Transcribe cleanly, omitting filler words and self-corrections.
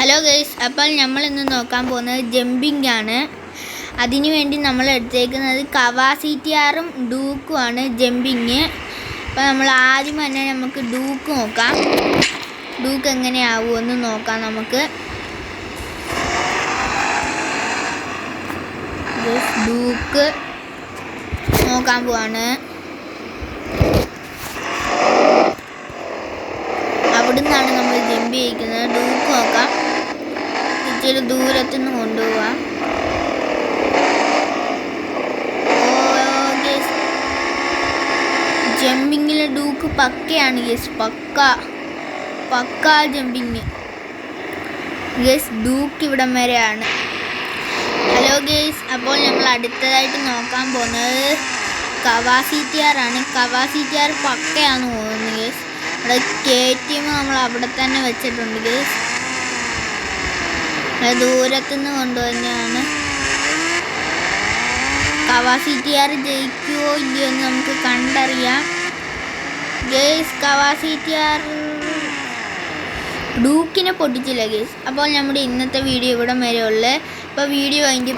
Hello guys, അപ്പോൾ നമ്മൾ ഇന്ന് നോക്കാൻ പോകുന്നത് ജമ്പിംഗ് ആണ്. അതിനു വേണ്ടി നമ്മൾ എടുത്തേക്കുന്നത് കവാസിറ്റിയാറും ഡൂക്കുമാണ് ജമ്പിങ്. അപ്പോൾ നമ്മൾ ആദ്യം തന്നെ നമുക്ക് ഡൂക്ക് നോക്കാം. ഡൂക്ക് എങ്ങനെയാവുമെന്ന് നോക്കാം. നമുക്ക് ഡൂക്ക് നോക്കാൻ പോവാണ്. അവിടെ നിന്നാണ് നമ്മൾ ജമ്പ് ചെയ്യിക്കുന്നത്. ഡൂക്ക് നോക്കാം, ഇച്ചിരി ദൂരത്തുനിന്ന് കൊണ്ടുപോവാം. ജമ്പിങ്ങിൽ ഡൂക്ക് പക്കയാണ് ഗേസ്, പക്ക ജമ്പിങ് ഗേസ്. ഡൂക്ക് ഇവിടം വരെയാണ്. ഹലോ ഗേസ്, അപ്പോൾ നമ്മൾ അടുത്തതായിട്ട് നോക്കാൻ പോകുന്നത് കവാസിറ്റിയാറാണ്. കവാസിറ്റിയാർ പക്കയാണെന്ന് തോന്നുന്നു ഗേസ്. അവിടെ KTM നമ്മൾ അവിടെ തന്നെ വെച്ചിട്ടുണ്ട് ഗേസ്. ദൂരത്തുനിന്ന് കൊണ്ടുവന്നെയാണ്. കവാസിറ്റിയാർ ജയിക്കുമോ ഇല്ലയോ എന്ന് നമുക്ക് കണ്ടറിയാം ഗേസ്. കവാസിറ്റിയാർ ഡൂക്കിനെ പൊട്ടിച്ചില്ല ഗേസ്. അപ്പോൾ നമ്മുടെ ഇന്നത്തെ വീഡിയോ ഇവിടെ വരെ ഉള്ളത്. അപ്പോൾ വീഡിയോ അതിൻ്റെ